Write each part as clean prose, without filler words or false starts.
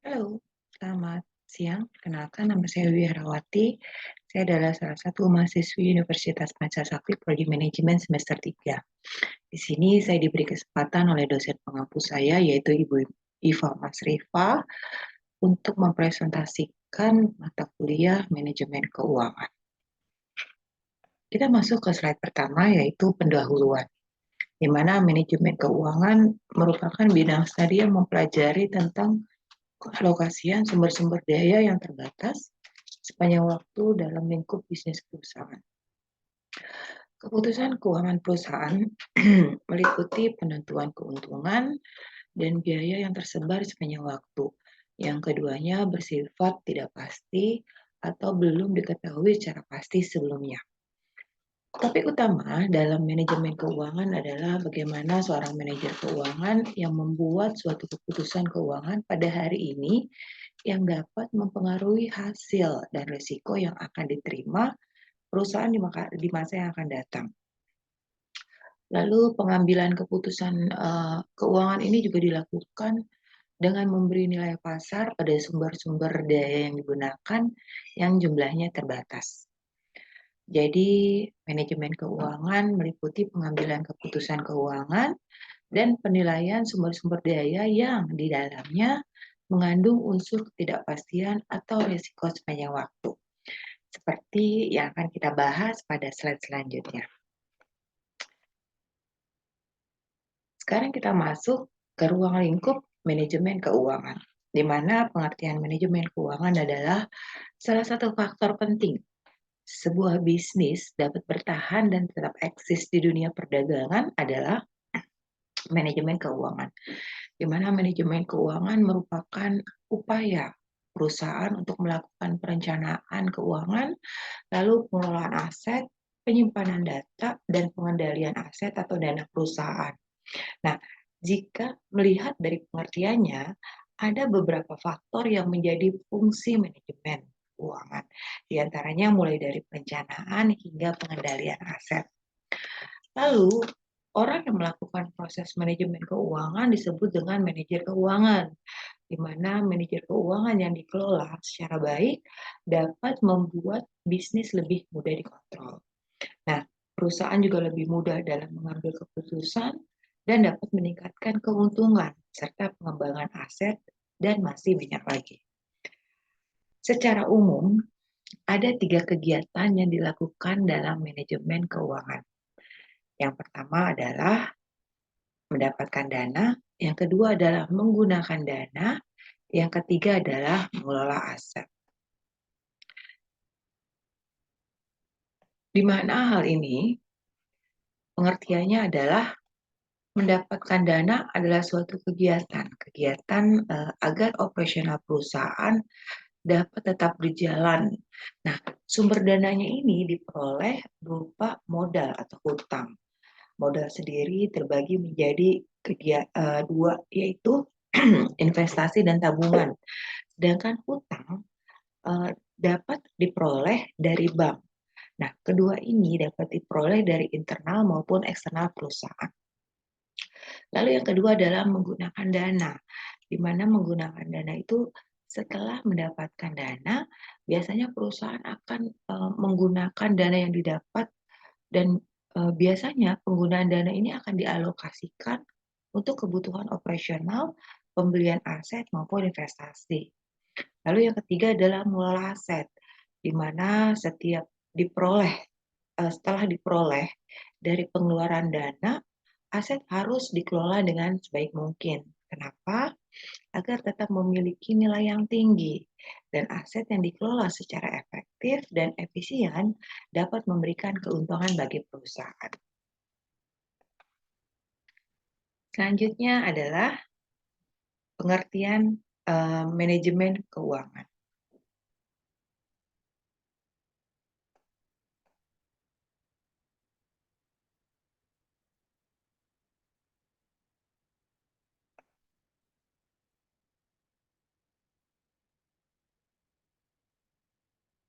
Halo, selamat siang. Perkenalkan nama saya Wiwi Herawati. Saya adalah salah satu mahasiswi Universitas Pancasakti Prodi Manajemen semester 3. Di sini saya diberi kesempatan oleh dosen pengampu saya yaitu Ibu Iva Masrifa untuk mempresentasikan mata kuliah manajemen keuangan. Kita masuk ke slide pertama yaitu pendahuluan, di mana manajemen keuangan merupakan bidang studi yang mempelajari tentang alokasian sumber-sumber daya yang terbatas sepanjang waktu dalam lingkup bisnis perusahaan. Keputusan keuangan perusahaan meliputi penentuan keuntungan dan biaya yang tersebar sepanjang waktu. Yang keduanya bersifat tidak pasti atau belum diketahui secara pasti sebelumnya. Topik utama dalam manajemen keuangan adalah bagaimana seorang manajer keuangan yang membuat suatu keputusan keuangan pada hari ini yang dapat mempengaruhi hasil dan risiko yang akan diterima perusahaan di masa yang akan datang. Lalu pengambilan keputusan keuangan ini juga dilakukan dengan memberi nilai pasar pada sumber-sumber daya yang digunakan yang jumlahnya terbatas. Jadi, manajemen keuangan meliputi pengambilan keputusan keuangan dan penilaian sumber-sumber daya yang di dalamnya mengandung unsur ketidakpastian atau risiko sepanjang waktu. Seperti yang akan kita bahas pada slide selanjutnya. Sekarang kita masuk ke ruang lingkup manajemen keuangan, di mana pengertian manajemen keuangan adalah salah satu faktor penting sebuah bisnis dapat bertahan dan tetap eksis di dunia perdagangan adalah manajemen keuangan, di mana manajemen keuangan merupakan upaya perusahaan untuk melakukan perencanaan keuangan, lalu pengelolaan aset, penyimpanan data, dan pengendalian aset atau dana perusahaan. Nah, jika melihat dari pengertiannya, ada beberapa faktor yang menjadi fungsi manajemen keuangan. Di antaranya mulai dari perencanaan hingga pengendalian aset. Lalu, orang yang melakukan proses manajemen keuangan disebut dengan manajer keuangan, di mana manajer keuangan yang dikelola secara baik dapat membuat bisnis lebih mudah dikontrol. Nah, perusahaan juga lebih mudah dalam mengambil keputusan dan dapat meningkatkan keuntungan serta pengembangan aset dan masih banyak lagi. Secara umum, ada 3 kegiatan yang dilakukan dalam manajemen keuangan. Yang pertama adalah mendapatkan dana, yang kedua adalah menggunakan dana, yang ketiga adalah mengelola aset. Di mana hal ini pengertiannya adalah mendapatkan dana adalah suatu kegiatan agar operasional perusahaan dapat tetap berjalan. Nah, sumber dananya ini diperoleh berupa modal atau hutang. Modal sendiri terbagi menjadi dua, yaitu investasi dan tabungan. Sedangkan hutang dapat diperoleh dari bank. Nah, kedua ini dapat diperoleh dari internal maupun eksternal perusahaan. Lalu yang kedua adalah menggunakan dana, di mana menggunakan dana itu setelah mendapatkan dana, biasanya perusahaan akan menggunakan dana yang didapat dan biasanya penggunaan dana ini akan dialokasikan untuk kebutuhan operasional, pembelian aset maupun investasi. Lalu yang ketiga adalah mengelola aset, di mana setelah diperoleh dari pengeluaran dana, aset harus dikelola dengan sebaik mungkin. Kenapa? Agar tetap memiliki nilai yang tinggi dan aset yang dikelola secara efektif dan efisien dapat memberikan keuntungan bagi perusahaan. Selanjutnya adalah pengertian manajemen keuangan.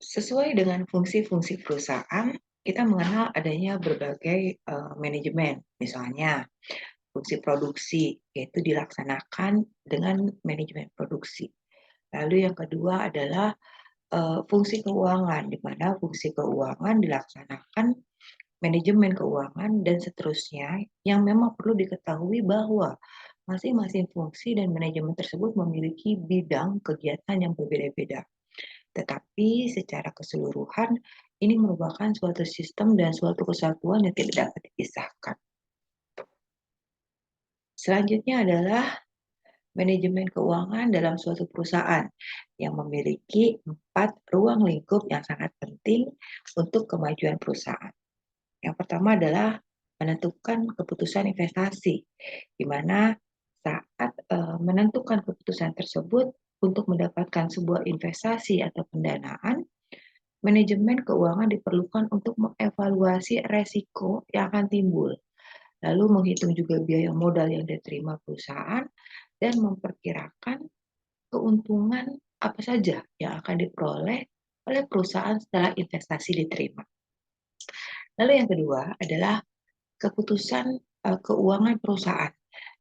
Sesuai dengan fungsi-fungsi perusahaan, kita mengenal adanya berbagai manajemen. Misalnya, fungsi produksi, yaitu dilaksanakan dengan manajemen produksi. Lalu yang kedua adalah fungsi keuangan, di mana fungsi keuangan dilaksanakan manajemen keuangan dan seterusnya yang memang perlu diketahui bahwa masing-masing fungsi dan manajemen tersebut memiliki bidang kegiatan yang berbeda-beda. Tetapi secara keseluruhan ini merupakan suatu sistem dan suatu kesatuan yang tidak dapat dipisahkan. Selanjutnya adalah manajemen keuangan dalam suatu perusahaan yang memiliki 4 ruang lingkup yang sangat penting untuk kemajuan perusahaan. Yang pertama adalah menentukan keputusan investasi, di mana saat menentukan keputusan tersebut untuk mendapatkan sebuah investasi atau pendanaan, manajemen keuangan diperlukan untuk mengevaluasi resiko yang akan timbul, lalu menghitung juga biaya modal yang diterima perusahaan dan memperkirakan keuntungan apa saja yang akan diperoleh oleh perusahaan setelah investasi diterima. Lalu yang kedua adalah keputusan keuangan perusahaan,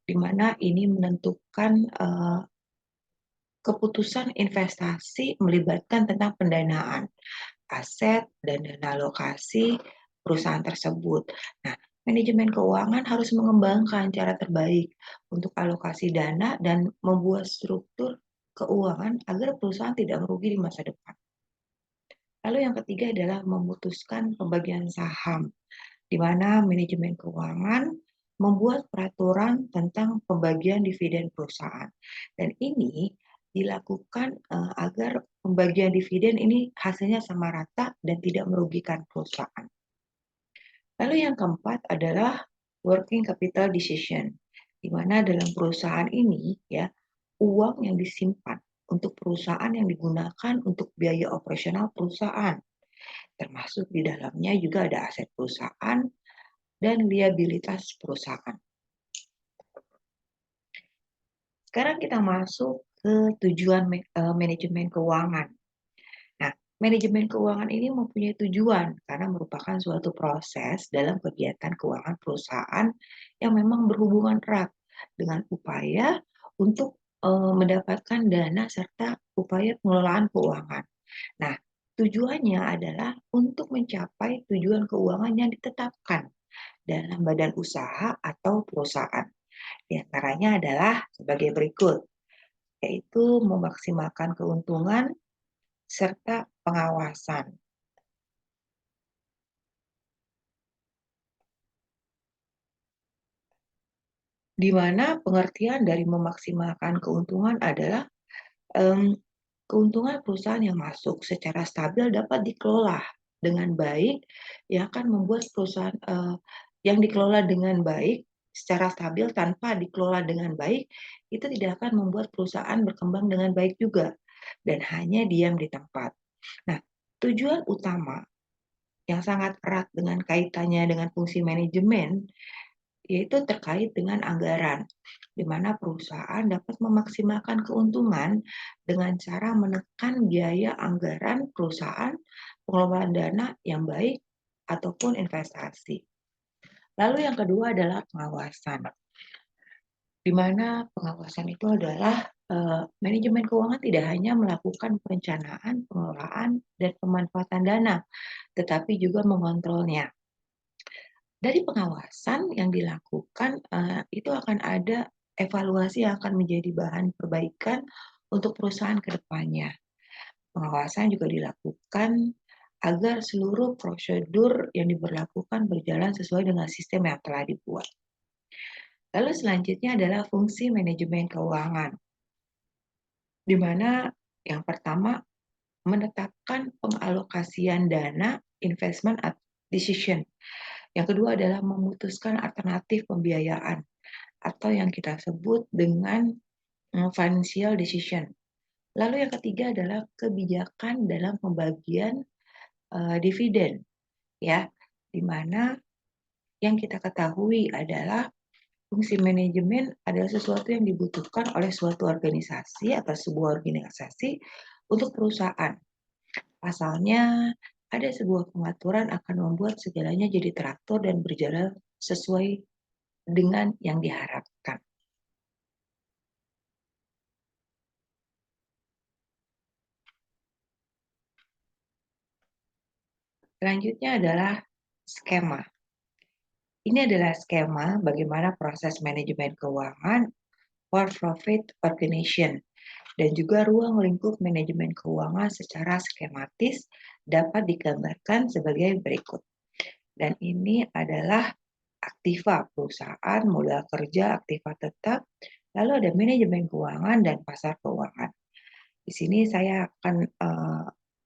di mana ini menentukan keputusan investasi melibatkan tentang pendanaan, aset, dan dana alokasi perusahaan tersebut. Nah, manajemen keuangan harus mengembangkan cara terbaik untuk alokasi dana dan membuat struktur keuangan agar perusahaan tidak merugi di masa depan. Lalu yang ketiga adalah memutuskan pembagian saham, di mana manajemen keuangan membuat peraturan tentang pembagian dividen perusahaan. Dan ini dilakukan agar pembagian dividen ini hasilnya sama rata dan tidak merugikan perusahaan. Lalu yang keempat adalah working capital decision, di mana dalam perusahaan ini ya uang yang disimpan untuk perusahaan yang digunakan untuk biaya operasional perusahaan, termasuk di dalamnya juga ada aset perusahaan dan liabilitas perusahaan. Sekarang kita masuk ke tujuan manajemen keuangan. Nah, manajemen keuangan ini mempunyai tujuan karena merupakan suatu proses dalam kegiatan keuangan perusahaan yang memang berhubungan erat dengan upaya untuk mendapatkan dana serta upaya pengelolaan keuangan. Nah, tujuannya adalah untuk mencapai tujuan keuangan yang ditetapkan dalam badan usaha atau perusahaan. Di antaranya adalah sebagai berikut, yaitu memaksimalkan keuntungan serta pengawasan. Di mana pengertian dari memaksimalkan keuntungan adalah em, keuntungan perusahaan yang masuk secara stabil dapat dikelola dengan baik yang akan membuat perusahaan yang dikelola dengan baik secara stabil tanpa dikelola dengan baik itu tidak akan membuat perusahaan berkembang dengan baik juga dan hanya diam di tempat. Nah, tujuan utama yang sangat erat dengan kaitannya dengan fungsi manajemen yaitu terkait dengan anggaran, di mana perusahaan dapat memaksimalkan keuntungan dengan cara menekan biaya anggaran perusahaan, pengelolaan dana yang baik, ataupun investasi. Lalu yang kedua adalah pengawasan, di mana pengawasan itu adalah manajemen keuangan tidak hanya melakukan perencanaan, pengelolaan, dan pemanfaatan dana, tetapi juga mengontrolnya. Dari pengawasan yang dilakukan, itu akan ada evaluasi yang akan menjadi bahan perbaikan untuk perusahaan ke depannya. Pengawasan juga dilakukan agar seluruh prosedur yang diberlakukan berjalan sesuai dengan sistem yang telah dibuat. Lalu selanjutnya adalah fungsi manajemen keuangan, di mana yang pertama menetapkan pengalokasian dana investment decision. Yang kedua adalah memutuskan alternatif pembiayaan atau yang kita sebut dengan financial decision. Lalu yang ketiga adalah kebijakan dalam pembagian dividen, ya, di mana yang kita ketahui adalah fungsi manajemen adalah sesuatu yang dibutuhkan oleh suatu organisasi atau sebuah organisasi untuk perusahaan. Pasalnya, ada sebuah pengaturan akan membuat segalanya jadi teratur dan berjalan sesuai dengan yang diharapkan. Selanjutnya adalah skema. Ini adalah skema bagaimana proses manajemen keuangan for profit organization dan juga ruang lingkup manajemen keuangan secara skematis dapat digambarkan sebagai berikut. Dan ini adalah aktiva perusahaan, modal kerja, aktiva tetap, lalu ada manajemen keuangan dan pasar keuangan. Di sini saya akan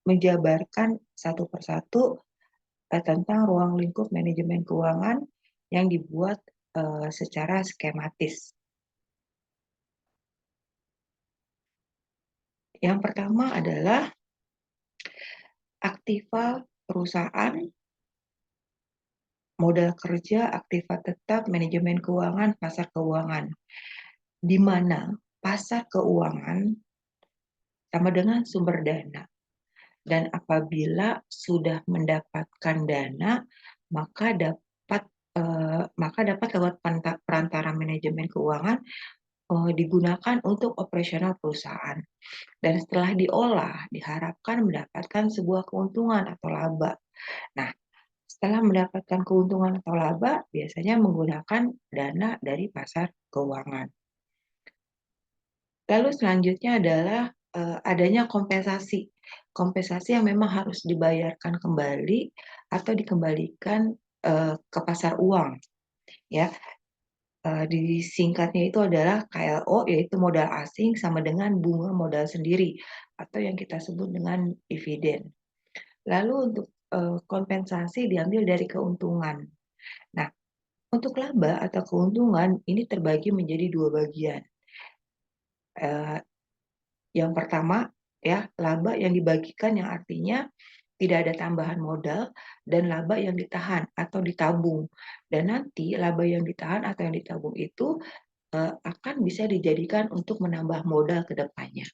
menjabarkan satu persatu tentang ruang lingkup manajemen keuangan yang dibuat secara skematis. Yang pertama adalah aktiva perusahaan, modal kerja, aktiva tetap, manajemen keuangan, pasar keuangan. Di mana pasar keuangan sama dengan sumber dana. Dan apabila sudah mendapatkan dana, maka dapat lewat perantara manajemen keuangan digunakan untuk operasional perusahaan. Dan setelah diolah, diharapkan mendapatkan sebuah keuntungan atau laba. Nah, setelah mendapatkan keuntungan atau laba, biasanya menggunakan dana dari pasar keuangan. Lalu selanjutnya adalah adanya kompensasi. Kompensasi yang memang harus dibayarkan kembali atau dikembalikan ke pasar uang, ya. Disingkatnya itu adalah KLO, yaitu modal asing sama dengan bunga modal sendiri atau yang kita sebut dengan dividen. Lalu untuk kompensasi diambil dari keuntungan. Nah, untuk laba atau keuntungan ini terbagi menjadi dua bagian. Yang pertama, ya, laba yang dibagikan yang artinya tidak ada tambahan modal dan laba yang ditahan atau ditabung. Dan nanti laba yang ditahan atau yang ditabung itu akan bisa dijadikan untuk menambah modal ke depannya.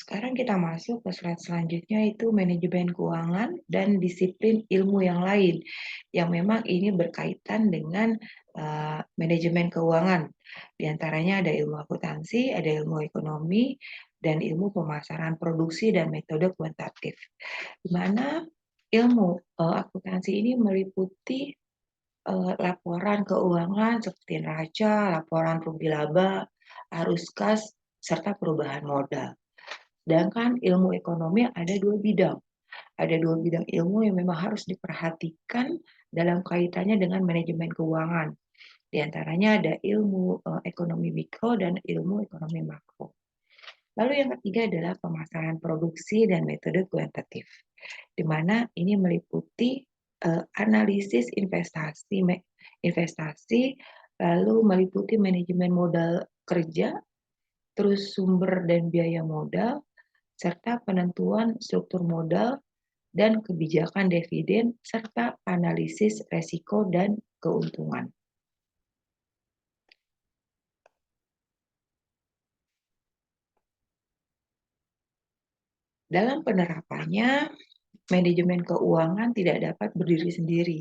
Sekarang kita masuk ke slide selanjutnya, itu manajemen keuangan dan disiplin ilmu yang lain yang memang ini berkaitan dengan manajemen keuangan. Di antaranya ada ilmu akuntansi, ada ilmu ekonomi, dan ilmu pemasaran produksi dan metode kuantitatif. Di mana ilmu akuntansi ini meliputi laporan keuangan seperti neraca, laporan rugi laba, arus kas, serta perubahan modal. Sedangkan ilmu ekonomi ada dua bidang. Ada dua bidang ilmu yang memang harus diperhatikan dalam kaitannya dengan manajemen keuangan. Di antaranya ada ilmu ekonomi mikro dan ilmu ekonomi makro. Lalu yang ketiga adalah pemasaran produksi dan metode kuantitatif, di mana ini meliputi analisis investasi, lalu meliputi manajemen modal kerja, terus sumber dan biaya modal, serta penentuan struktur modal dan kebijakan dividen, serta analisis resiko dan keuntungan. Dalam penerapannya, manajemen keuangan tidak dapat berdiri sendiri.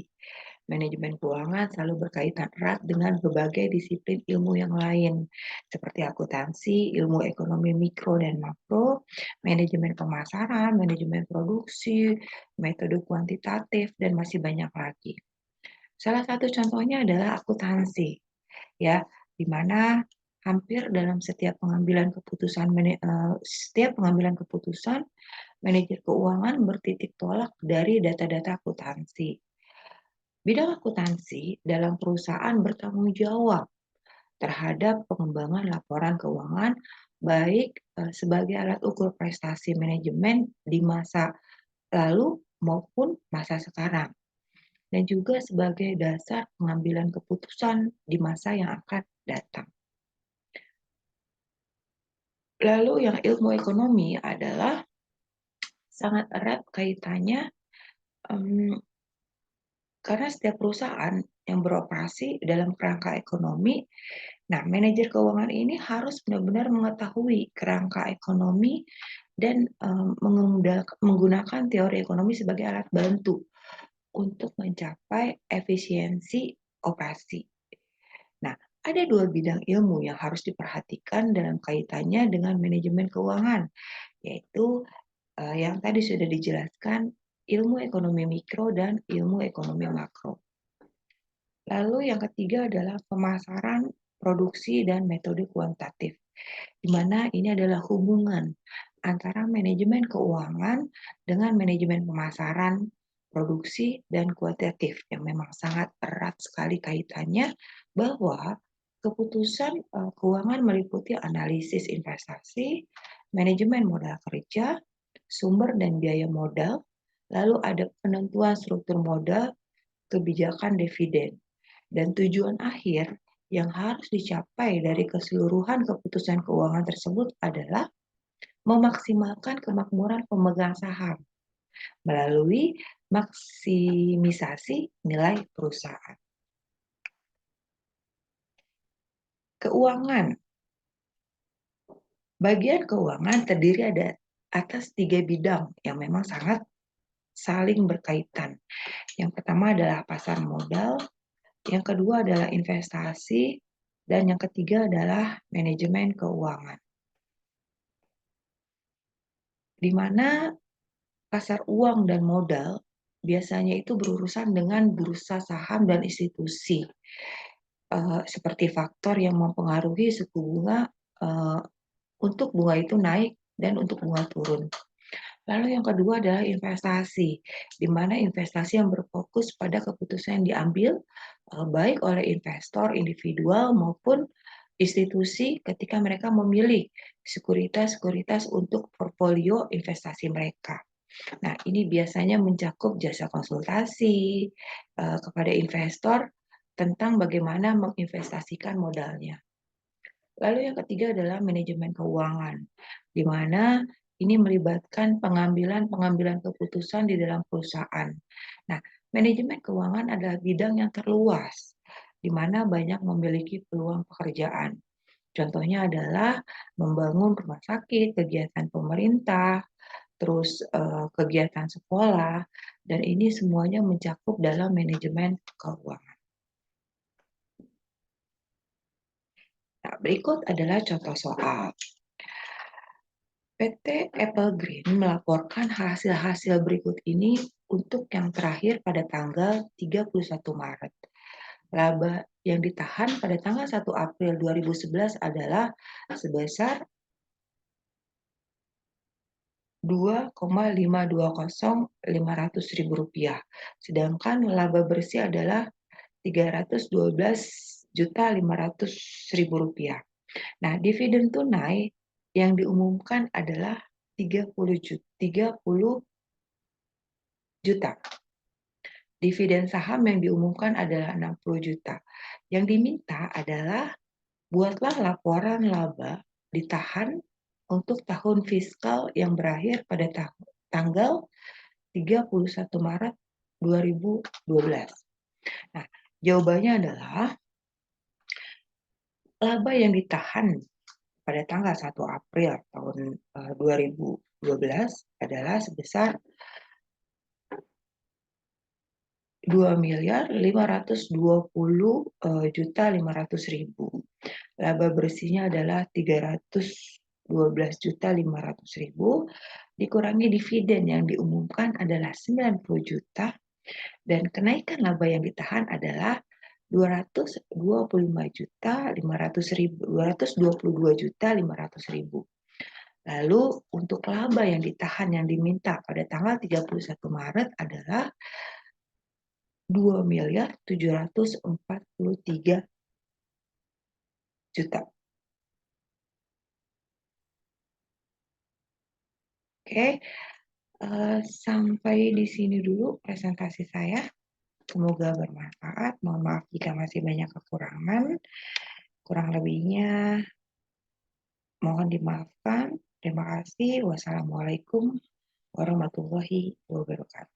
Manajemen keuangan selalu berkaitan erat dengan berbagai disiplin ilmu yang lain, seperti akuntansi, ilmu ekonomi mikro dan makro, manajemen pemasaran, manajemen produksi, metode kuantitatif, dan masih banyak lagi. Salah satu contohnya adalah akuntansi, ya, di mana hampir dalam setiap pengambilan keputusan, manajer keuangan bertitik tolak dari data-data akuntansi. Bidang akuntansi dalam perusahaan bertanggung jawab terhadap pengembangan laporan keuangan, baik sebagai alat ukur prestasi manajemen di masa lalu maupun masa sekarang, dan juga sebagai dasar pengambilan keputusan di masa yang akan datang. Lalu yang ilmu ekonomi adalah sangat erat kaitannya karena setiap perusahaan yang beroperasi dalam kerangka ekonomi, nah manajer keuangan ini harus benar-benar mengetahui kerangka ekonomi dan menggunakan teori ekonomi sebagai alat bantu untuk mencapai efisiensi operasi. Nah, Ada dua bidang ilmu yang harus diperhatikan dalam kaitannya dengan manajemen keuangan, yaitu yang tadi sudah dijelaskan, ilmu ekonomi mikro dan ilmu ekonomi makro. Lalu yang ketiga adalah pemasaran, produksi, dan metode kuantitatif, di mana ini adalah hubungan antara manajemen keuangan dengan manajemen pemasaran, produksi, dan kuantitatif yang memang sangat erat sekali kaitannya, bahwa keputusan keuangan meliputi analisis investasi, manajemen modal kerja, sumber dan biaya modal, lalu ada penentuan struktur modal, kebijakan dividen. Dan tujuan akhir yang harus dicapai dari keseluruhan keputusan keuangan tersebut adalah memaksimalkan kemakmuran pemegang saham melalui maksimisasi nilai perusahaan. Keuangan. Bagian keuangan terdiri atas 3 bidang yang memang sangat saling berkaitan. Yang pertama adalah pasar modal, yang kedua adalah investasi, dan yang ketiga adalah manajemen keuangan. Di mana pasar uang dan modal biasanya itu berurusan dengan bursa saham dan institusi, seperti faktor yang mempengaruhi suku bunga, untuk bunga itu naik dan untuk bunga turun. Lalu yang kedua adalah investasi, di mana investasi yang berfokus pada keputusan yang diambil, baik oleh investor individual maupun institusi ketika mereka memilih sekuritas-sekuritas untuk portofolio investasi mereka. Nah, ini biasanya mencakup jasa konsultasi kepada investor tentang bagaimana menginvestasikan modalnya. Lalu yang ketiga adalah manajemen keuangan, di mana ini melibatkan pengambilan keputusan di dalam perusahaan. Nah, manajemen keuangan adalah bidang yang terluas, di mana banyak memiliki peluang pekerjaan. Contohnya adalah membangun rumah sakit, kegiatan pemerintah, terus kegiatan sekolah, dan ini semuanya mencakup dalam manajemen keuangan. Nah, berikut adalah contoh soal. PT Evergreen melaporkan hasil-hasil berikut ini untuk yang terakhir pada tanggal 31 Maret. Laba yang ditahan pada tanggal 1 April 2011 adalah sebesar Rp2,520.500.000, sedangkan laba bersih adalah Rp312.500.000. Nah, dividen tunai yang diumumkan adalah 30 juta. Dividen saham yang diumumkan adalah 60 juta. Yang diminta adalah buatlah laporan laba ditahan untuk tahun fiskal yang berakhir pada tanggal 31 Maret 2012. Nah, jawabannya adalah laba yang ditahan pada tanggal 1 April tahun 2012 adalah sebesar Rp2.520.500.000. Laba bersihnya adalah Rp312.500.000, dikurangi dividen yang diumumkan adalah 90 juta, dan kenaikan laba yang ditahan adalah Rp222.500.000. Lalu untuk laba yang ditahan yang diminta pada tanggal 31 Maret adalah Rp2.743.000.000. Oke, sampai di sini dulu presentasi saya. Semoga bermanfaat. Mohon maaf jika masih banyak kekurangan. Kurang lebihnya mohon dimaafkan. Terima kasih. Wassalamualaikum warahmatullahi wabarakatuh.